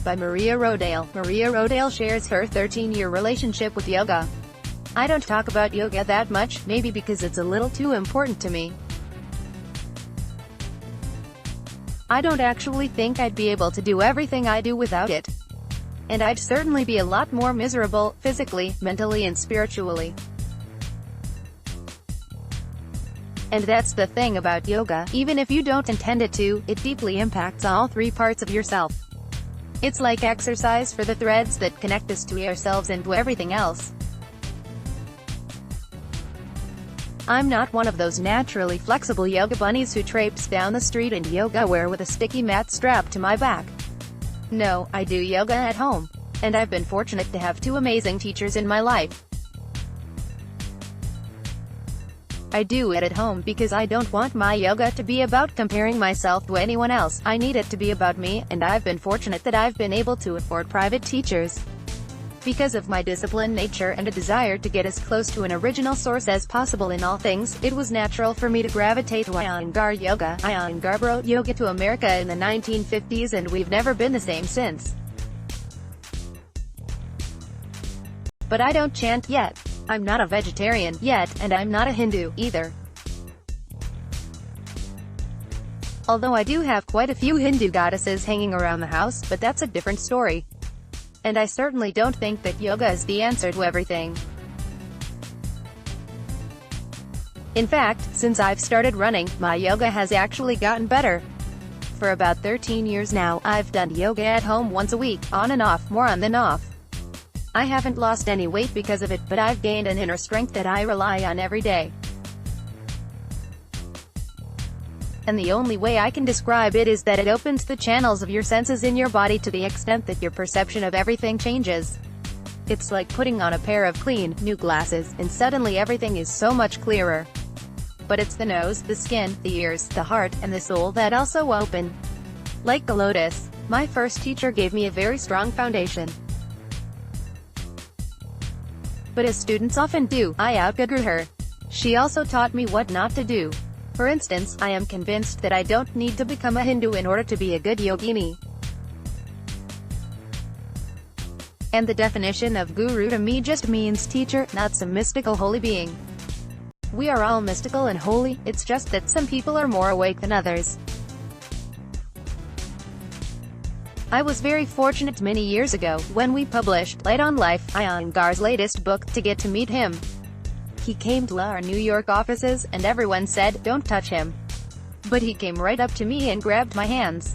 by Maria Rodale. Maria Rodale shares her 13-year relationship with yoga. I don't talk about yoga that much, maybe because it's a little too important to me. I don't actually think I'd be able to do everything I do without it. And I'd certainly be a lot more miserable, physically, mentally and spiritually. And that's the thing about yoga, even if you don't intend it to, it deeply impacts all three parts of yourself. It's like exercise for the threads that connect us to ourselves and to everything else. I'm not one of those naturally flexible yoga bunnies who traipse down the street in yoga wear with a sticky mat strapped to my back. No, I do yoga at home. And I've been fortunate to have two amazing teachers in my life. I do it at home because I don't want my yoga to be about comparing myself to anyone else. I need it to be about me, and I've been fortunate that I've been able to afford private teachers. Because of my disciplined nature and a desire to get as close to an original source as possible in all things, it was natural for me to gravitate to Iyengar yoga. Iyengar brought yoga to America in the 1950s and we've never been the same since. But I don't chant yet. I'm not a vegetarian yet, and I'm not a Hindu either. Although I do have quite a few Hindu goddesses hanging around the house, but that's a different story. And I certainly don't think that yoga is the answer to everything. In fact, since I've started running, my yoga has actually gotten better. For about 13 years now, I've done yoga at home once a week, on and off, more on than off. I haven't lost any weight because of it, but I've gained an inner strength that I rely on every day. And the only way I can describe it is that it opens the channels of your senses in your body to the extent that your perception of everything changes. It's like putting on a pair of clean, new glasses, and suddenly everything is so much clearer. But it's the nose, the skin, the ears, the heart, and the soul that also open. Like a lotus, my first teacher gave me a very strong foundation. But as students often do, I outgrew her. She also taught me what not to do. For instance, I am convinced that I don't need to become a Hindu in order to be a good yogini. And the definition of guru to me just means teacher, not some mystical holy being. We are all mystical and holy, it's just that some people are more awake than others. I was very fortunate many years ago, when we published Light on Life, Iyengar's latest book, to get to meet him. He came to our New York offices, and everyone said, "Don't touch him." But he came right up to me and grabbed my hands.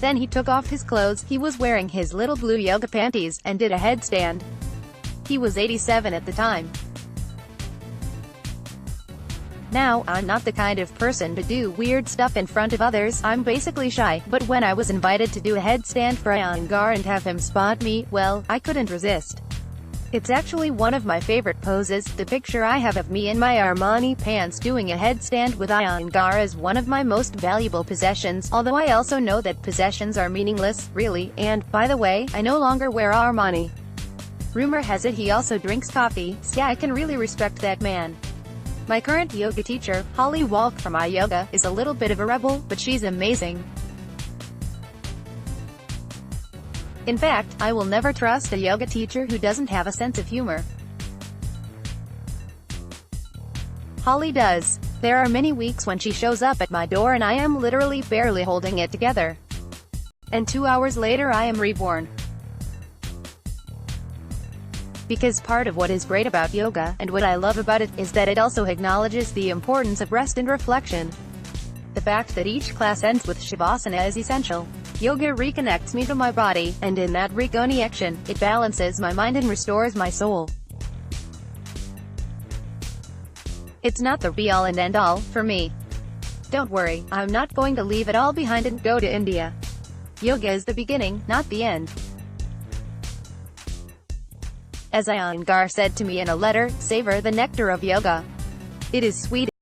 Then he took off his clothes. He was wearing his little blue yoga panties, and did a headstand. He was 87 at the time. Now, I'm not the kind of person to do weird stuff in front of others, I'm basically shy, but when I was invited to do a headstand for Iyengar and have him spot me, well, I couldn't resist. It's actually one of my favorite poses. The picture I have of me in my Armani pants doing a headstand with Iyengar is one of my most valuable possessions, although I also know that possessions are meaningless, really, and, by the way, I no longer wear Armani. Rumor has it he also drinks coffee, so yeah, I can really respect that man. My current yoga teacher, Holly Walk from iYoga, is a little bit of a rebel, but she's amazing. In fact, I will never trust a yoga teacher who doesn't have a sense of humor. Holly does. There are many weeks when she shows up at my door and I am literally barely holding it together. And 2 hours later I am reborn. Because part of what is great about yoga, and what I love about it, is that it also acknowledges the importance of rest and reflection. The fact that each class ends with Shavasana is essential. Yoga reconnects me to my body, and in that reconnection, it balances my mind and restores my soul. It's not the be-all and end-all, for me. Don't worry, I'm not going to leave it all behind and go to India. Yoga is the beginning, not the end. As Iyengar said to me in a letter, savor the nectar of yoga. It is sweet.